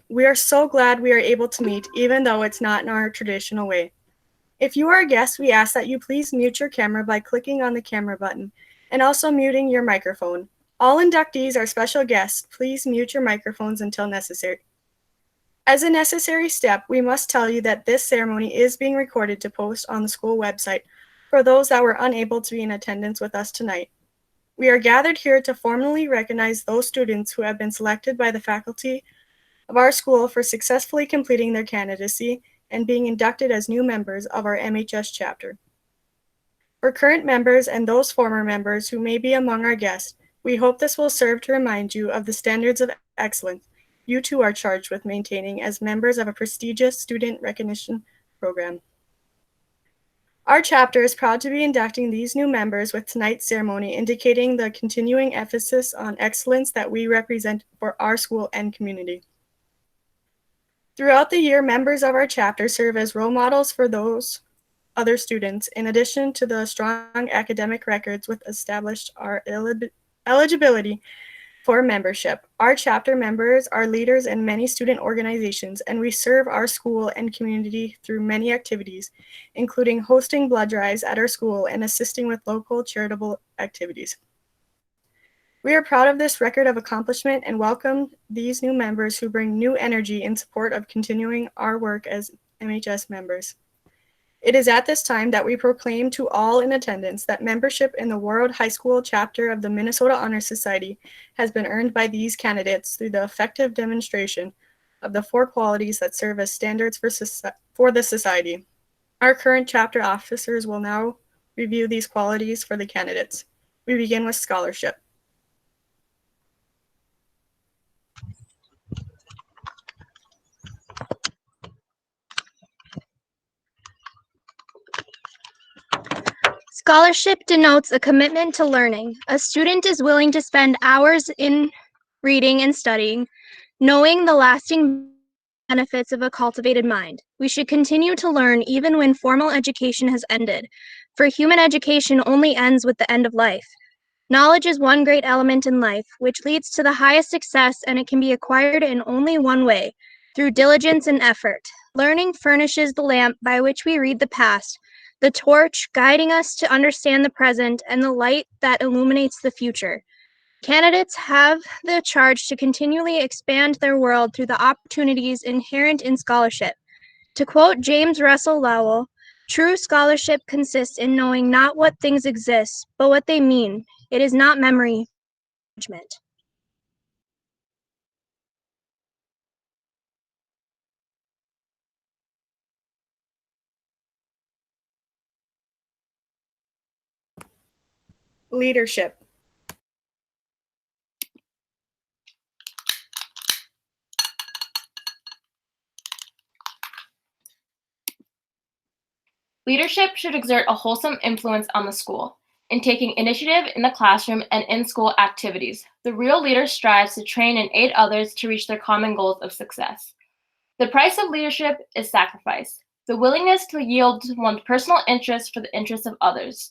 We are so glad we are able to meet, even though it's not in our traditional way. If you are a guest, we ask that you please mute your camera by clicking on the camera button and also muting your microphone. All inductees are special guests. Please mute your microphones until necessary. As a necessary step, we must tell you that this ceremony is being recorded to post on the school website for those that were unable to be in attendance with us tonight. We are gathered here to formally recognize those students who have been selected by the faculty of our school for successfully completing their candidacy and being inducted as new members of our MHS chapter. For current members and those former members who may be among our guests, we hope this will serve to remind you of the standards of excellence you too are charged with maintaining as members of a prestigious student recognition program. Our chapter is proud to be inducting these new members with tonight's ceremony, indicating the continuing emphasis on excellence that we represent for our school and community. Throughout the year, members of our chapter serve as role models for those other students, in addition to the strong academic records with established our eligibility for membership. Our chapter members are leaders in many student organizations, and we serve our school and community through many activities, including hosting blood drives at our school and assisting with local charitable activities. We are proud of this record of accomplishment and welcome these new members who bring new energy in support of continuing our work as MHS members. It is at this time that we proclaim to all in attendance that membership in the Warroad High School chapter of the Minnesota Honor Society has been earned by these candidates through the effective demonstration of the 4 qualities that serve as standards for the society. Our current chapter officers will now review these qualities for the candidates. We begin with scholarship. Scholarship denotes a commitment to learning. A student is willing to spend hours in reading and studying, knowing the lasting benefits of a cultivated mind. We should continue to learn even when formal education has ended, for human education only ends with the end of life. Knowledge is one great element in life, which leads to the highest success, and it can be acquired in only one way, through diligence and effort. Learning furnishes the lamp by which we read the past, the torch guiding us to understand the present, and the light that illuminates the future. Candidates have the charge to continually expand their world through the opportunities inherent in scholarship. To quote James Russell Lowell, "True scholarship consists in knowing not what things exist, but what they mean. It is not memory, judgment." Leadership. Leadership should exert a wholesome influence on the school. In taking initiative in the classroom and in-school activities, the real leader strives to train and aid others to reach their common goals of success. The price of leadership is sacrifice, the willingness to yield one's personal interests for the interests of others.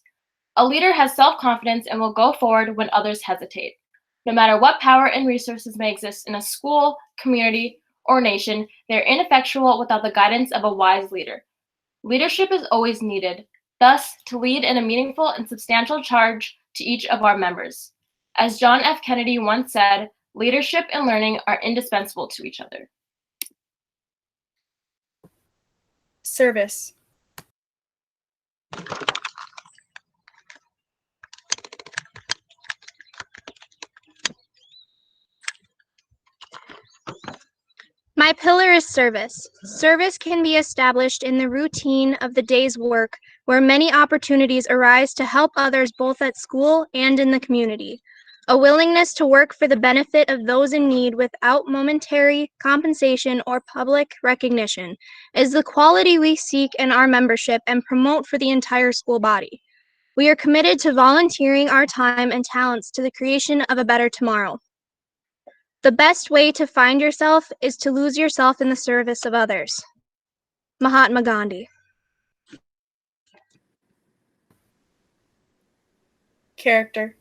A leader has self-confidence and will go forward when others hesitate. No matter what power and resources may exist in a school, community, or nation, they are ineffectual without the guidance of a wise leader. Leadership is always needed, thus, to lead in a meaningful and substantial charge to each of our members. As John F. Kennedy once said, leadership and learning are indispensable to each other. Service. My pillar is service. Service can be established in the routine of the day's work, where many opportunities arise to help others both at school and in the community. A willingness to work for the benefit of those in need without momentary compensation or public recognition is the quality we seek in our membership and promote for the entire school body. We are committed to volunteering our time and talents to the creation of a better tomorrow. The best way to find yourself is to lose yourself in the service of others. Mahatma Gandhi. Character.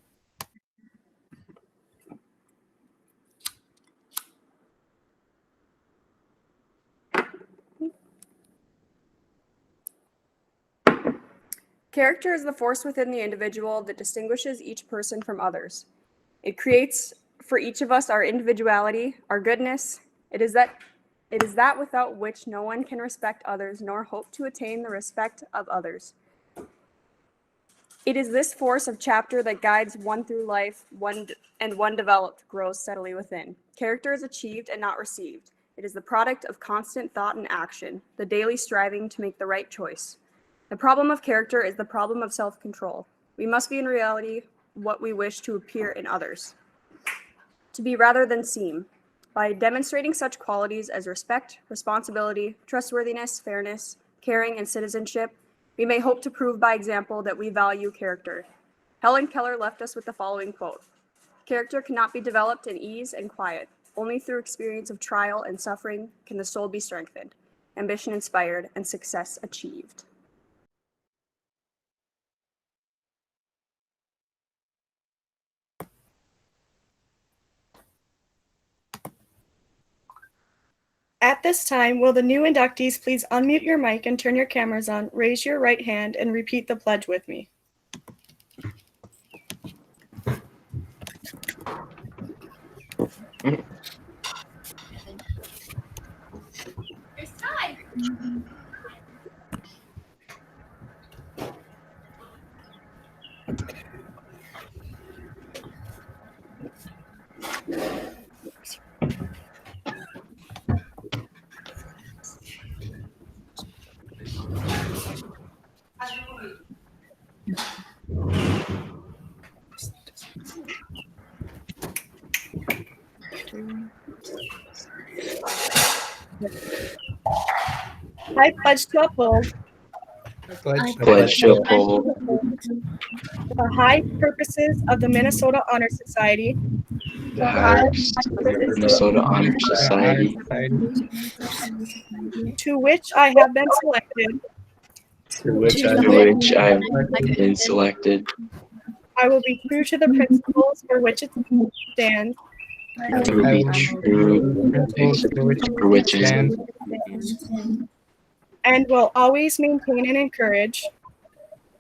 Character is the force within the individual that distinguishes each person from others. It creates for each of us our individuality, our goodness. It is that without which no one can respect others nor hope to attain the respect of others. It is this force of chapter that guides one through life, one developed grows steadily within. Character is achieved and not received. It is the product of constant thought and action, the daily striving to make the right choice. The problem of character is the problem of self-control. We must be in reality what we wish to appear in others, to be rather than seem. By demonstrating such qualities as respect, responsibility, trustworthiness, fairness, caring, and citizenship, we may hope to prove by example that we value character. Helen Keller left us with the following quote: "Character cannot be developed in ease and quiet. Only through experience of trial and suffering can the soul be strengthened, ambition inspired, and success achieved." At this time, will the new inductees please unmute your mic and turn your cameras on, raise your right hand, and repeat the pledge with me. I pledge to uphold Pledge to uphold the high purposes of the Minnesota Honor Society, the hires of the Minnesota Honor Society, to which I have been selected. to which I have been selected, I will be true to the principles for which it stands, to be true for which I stand, and will always maintain and encourage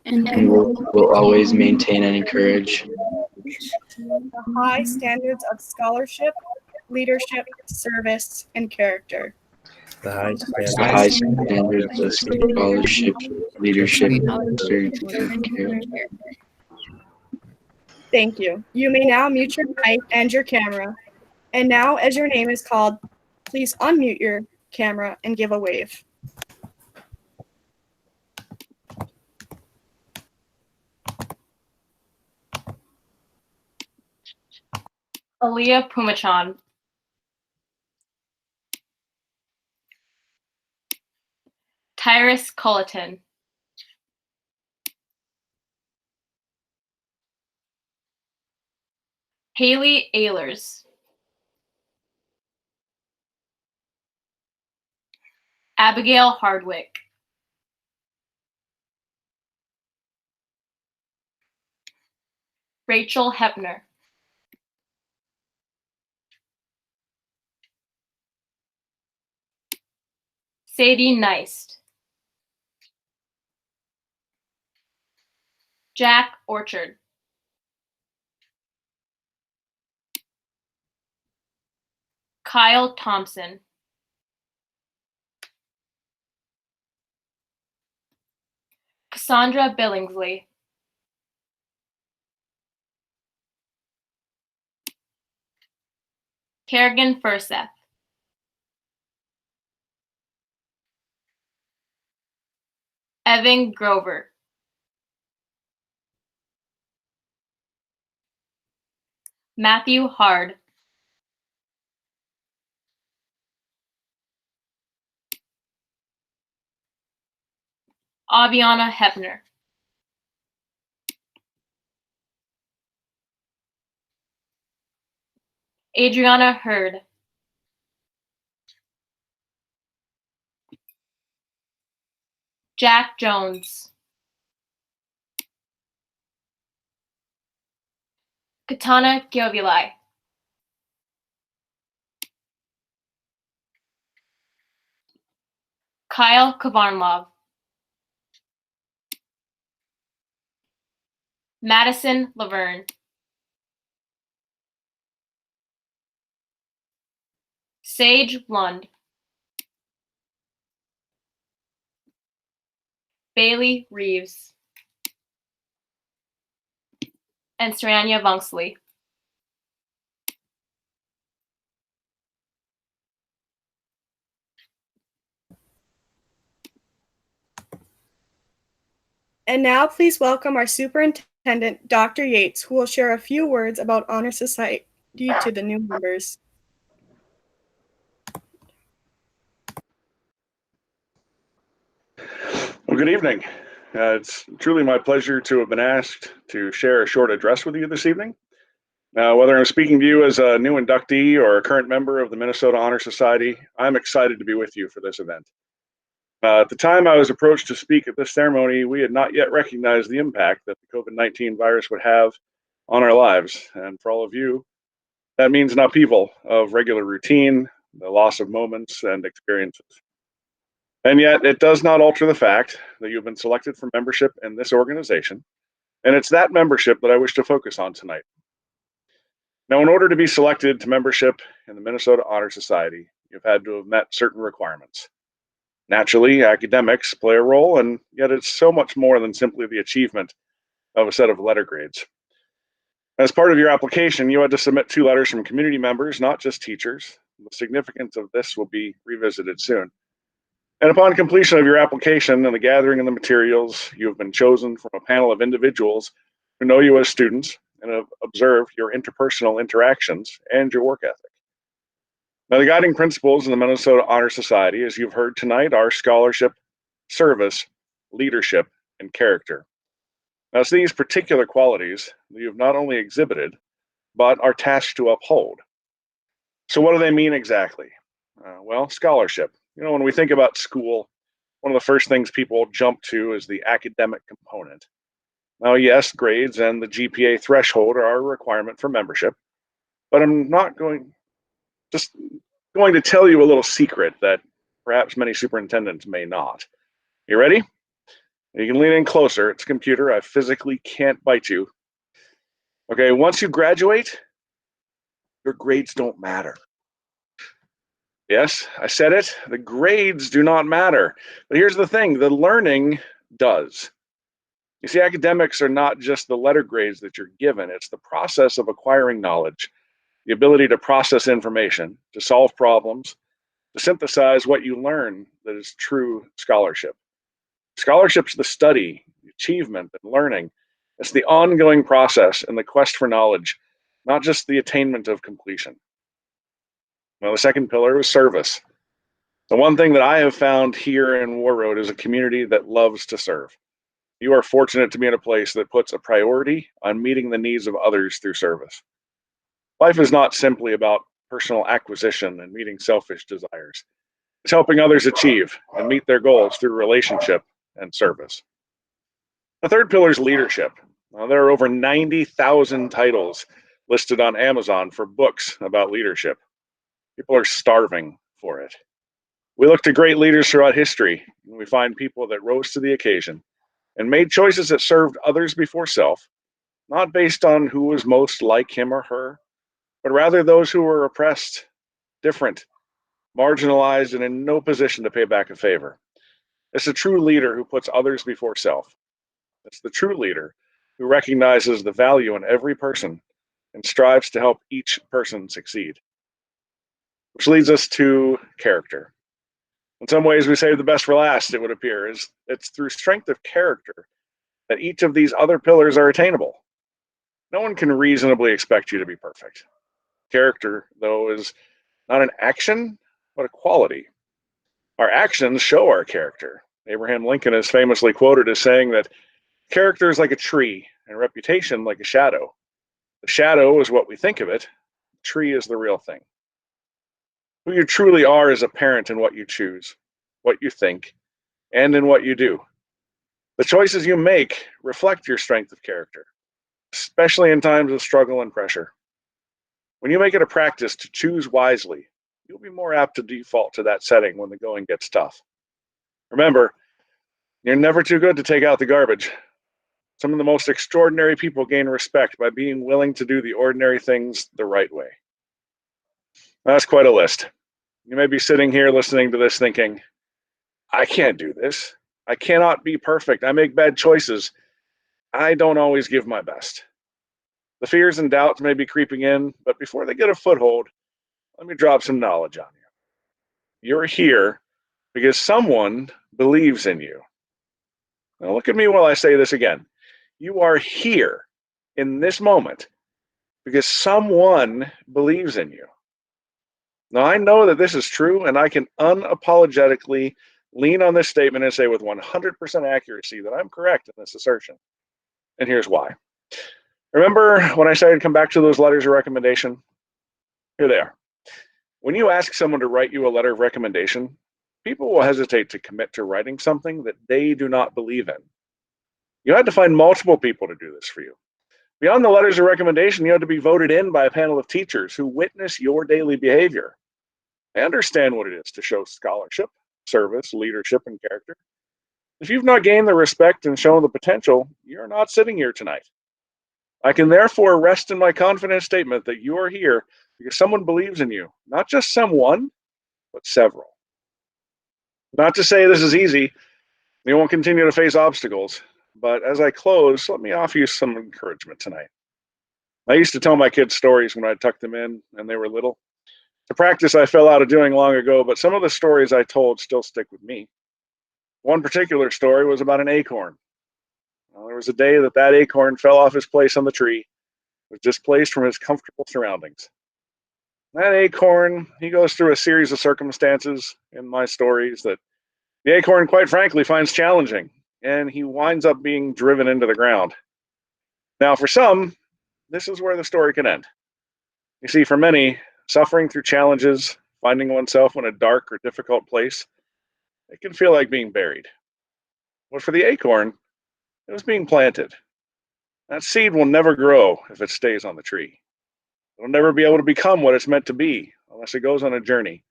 and will always maintain and encourage the high standards of scholarship, leadership, service, and character. The high the high standards of scholarship, leadership, and character. Thank you. You may now mute your mic and your camera. And now, as your name is called, please unmute your camera and give a wave. Aaliyah Pumachan. Tyrus Culleton. Haley Ehlers. Abigail Hardwick. Rachel Hepner. Sadie Neist. Jack Orchard. Kyle Thompson. Cassandra Billingsley. Kerrigan Furseth. Evan Grover. Matthew Hard. Aviana Hepner. Adriana Hurd. Jack Jones. Katana Gyovilai. Kyle Kavarnlov. Madison Laverne. Sage Lund. Bailey Reeves. And Saranya Vungsley. And now please welcome our superintendent, Dr. Yates, who will share a few words about Honor Society to the new members. Well, good evening. It's truly my pleasure to have been asked to share a short address with you this evening. Whether I'm speaking to you as a new inductee or a current member of the Minnesota Honor Society, I'm excited to be with you for this event. At the time I was approached to speak at this ceremony, we had not yet recognized the impact that the COVID-19 virus would have on our lives. And for all of you, that means an upheaval of regular routine, the loss of moments and experiences. And yet, it does not alter the fact that you've been selected for membership in this organization, and it's that membership that I wish to focus on tonight. Now, in order to be selected to membership in the Minnesota Honor Society, you've had to have met certain requirements. Naturally, academics play a role, and yet it's so much more than simply the achievement of a set of letter grades. As part of your application, you had to submit 2 letters from community members, not just teachers. The significance of this will be revisited soon. And upon completion of your application and the gathering of the materials, you have been chosen from a panel of individuals who know you as students and have observed your interpersonal interactions and your work ethic. Now, the guiding principles in the Minnesota Honor Society, as you've heard tonight, are scholarship, service, leadership, and character. Now, it's these particular qualities that you've not only exhibited, but are tasked to uphold. So what do they mean exactly? Well, scholarship. You know, when we think about school, one of the first things people jump to is the academic component. Now, yes, grades and the GPA threshold are a requirement for membership, but I'm not just going to tell you a little secret that perhaps many superintendents may not. You ready? You can lean in closer. It's a computer. I physically can't bite you. Okay, once you graduate, your grades don't matter. Yes, I said it. The grades do not matter. But here's the thing, the learning does. You see, academics are not just the letter grades that you're given. It's the process of acquiring knowledge, the ability to process information, to solve problems, to synthesize what you learn that is true scholarship. Scholarship's the study, the achievement, and learning. It's the ongoing process and the quest for knowledge, not just the attainment of completion. Now, the second pillar is service. The one thing that I have found here in Warroad is a community that loves to serve. You are fortunate to be in a place that puts a priority on meeting the needs of others through service. Life is not simply about personal acquisition and meeting selfish desires. It's helping others achieve and meet their goals through relationship and service. The third pillar is leadership. Now, there are over 90,000 titles listed on Amazon for books about leadership. People are starving for it. We look to great leaders throughout history, and we find people that rose to the occasion and made choices that served others before self, not based on who was most like him or her, but rather those who were oppressed, different, marginalized, and in no position to pay back a favor. It's a true leader who puts others before self. It's the true leader who recognizes the value in every person and strives to help each person succeed. Which leads us to character. In some ways, we save the best for last, it would appear. It's through strength of character that each of these other pillars are attainable. No one can reasonably expect you to be perfect. Character, though, is not an action, but a quality. Our actions show our character. Abraham Lincoln is famously quoted as saying that character is like a tree and reputation like a shadow. The shadow is what we think of it. The tree is the real thing. Who you truly are is apparent in what you choose, what you think, and in what you do. The choices you make reflect your strength of character, especially in times of struggle and pressure. When you make it a practice to choose wisely, you'll be more apt to default to that setting when the going gets tough. Remember, you're never too good to take out the garbage. Some of the most extraordinary people gain respect by being willing to do the ordinary things the right way. That's quite a list. You may be sitting here listening to this thinking, I can't do this. I cannot be perfect. I make bad choices. I don't always give my best. The fears and doubts may be creeping in, but before they get a foothold, let me drop some knowledge on you. You're here because someone believes in you. Now, look at me while I say this again. You are here in this moment because someone believes in you. Now, I know that this is true, and I can unapologetically lean on this statement and say with 100% accuracy that I'm correct in this assertion. And here's why. Remember when I said I'd come back to those letters of recommendation? Here they are. When you ask someone to write you a letter of recommendation, people will hesitate to commit to writing something that they do not believe in. You had to find multiple people to do this for you. Beyond the letters of recommendation, you had to be voted in by a panel of teachers who witness your daily behavior. They understand what it is to show scholarship, service, leadership, and character. If you've not gained the respect and shown the potential, you're not sitting here tonight. I can therefore rest in my confident statement that you are here because someone believes in you, not just someone, but several. Not to say this is easy, you won't continue to face obstacles, but as I close, let me offer you some encouragement tonight. I used to tell my kids stories when I tucked them in and they were little. It's a practice I fell out of doing long ago, but some of the stories I told still stick with me. One particular story was about an acorn. Well, there was a day that that acorn fell off his place on the tree, was displaced from his comfortable surroundings. That acorn, he goes through a series of circumstances in my stories that the acorn, quite frankly, finds challenging, and he winds up being driven into the ground. Now, for some, this is where the story can end. You see, for many, suffering through challenges, finding oneself in a dark or difficult place, it can feel like being buried. But for the acorn, it was being planted. That seed will never grow if it stays on the tree. It'll never be able to become what it's meant to be unless it goes on a journey,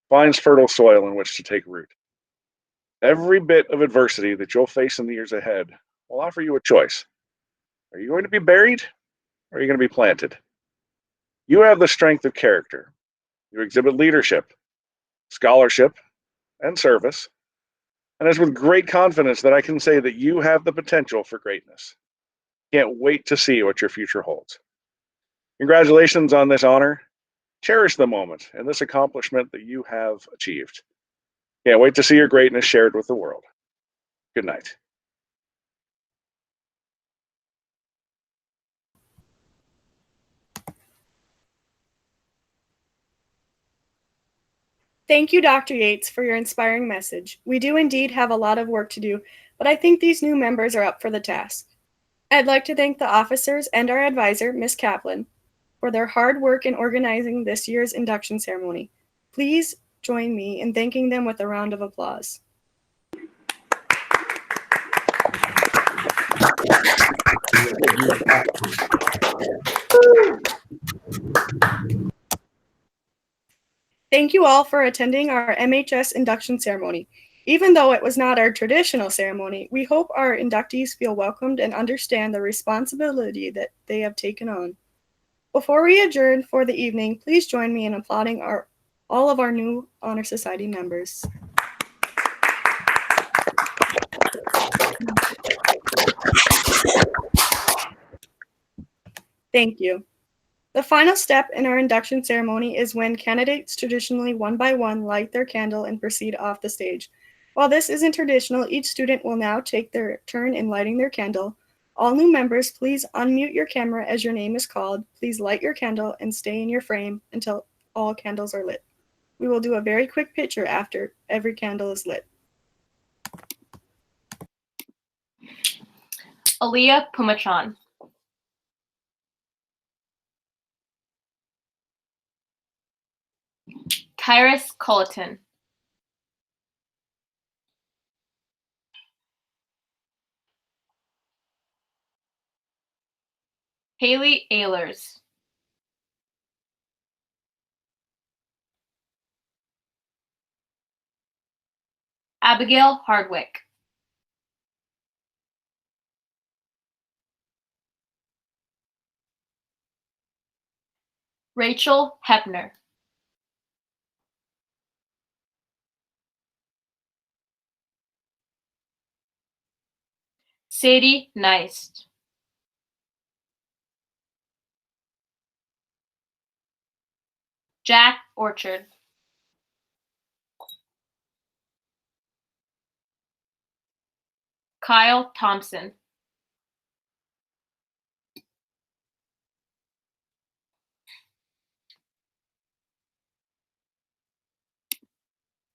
finds fertile soil in which to take root. Every bit of adversity that you'll face in the years ahead will offer you a choice. Are you going to be buried or are you going to be planted? You have the strength of character. You exhibit leadership, scholarship, and service. And it's with great confidence that I can say that you have the potential for greatness. Can't wait to see what your future holds. Congratulations on this honor. Cherish the moment and this accomplishment that you have achieved. Can't wait to see your greatness shared with the world. Good night. Thank you, Dr. Yates, for your inspiring message. We do indeed have a lot of work to do, but I think these new members are up for the task. I'd like to thank the officers and our advisor, Ms. Kaplan, for their hard work in organizing this year's induction ceremony. Please join me in thanking them with a round of applause. Thank you all for attending our MHS induction ceremony. Even though it was not our traditional ceremony, we hope our inductees feel welcomed and understand the responsibility that they have taken on. Before we adjourn for the evening, please join me in applauding all of our new Honor Society members. Thank you. The final step in our induction ceremony is when candidates traditionally one by one light their candle and proceed off the stage. While this isn't traditional, each student will now take their turn in lighting their candle. All new members, please unmute your camera as your name is called. Please light your candle and stay in your frame until all candles are lit. We will do a very quick picture after every candle is lit. Aaliyah Pumachan. Kyrus Culleton. Haley Ehlers. Abigail Hardwick. Rachel Hepner. Sadie Neist. Jack Orchard. Kyle Thompson.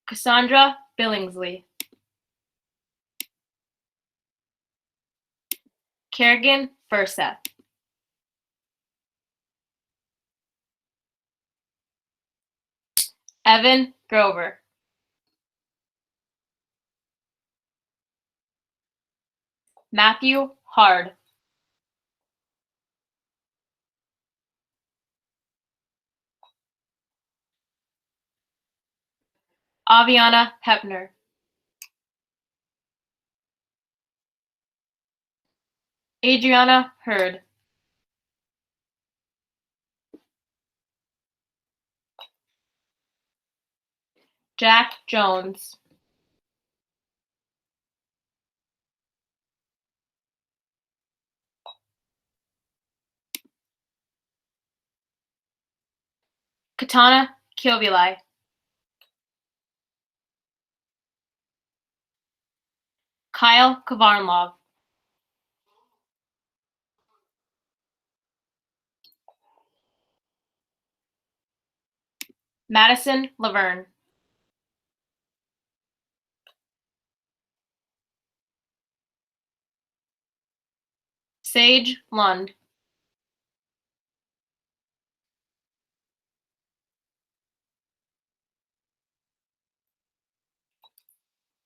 Cassandra Billingsley. Kerrigan Furseth. Evan Grover. Matthew Hard. Aviana Hepner. Adriana Hurd. Jack Jones. Katana Kilvilai. Kyle Kavarnlov. Madison Laverne. Sage Lund.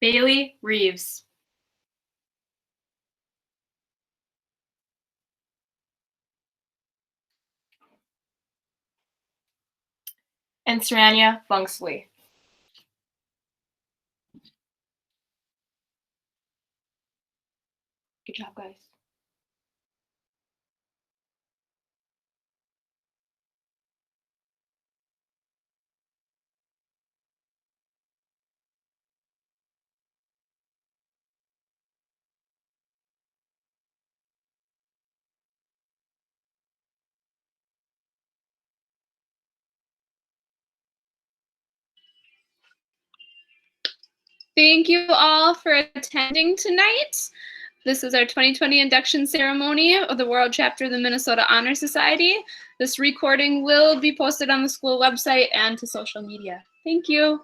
Bailey Reeves. And Saranya Bungsley. Good job, guys. Thank you all for attending tonight. This is our 2020 induction ceremony of the World Chapter of the Minnesota Honor Society. This recording will be posted on the school website and to social media. Thank you.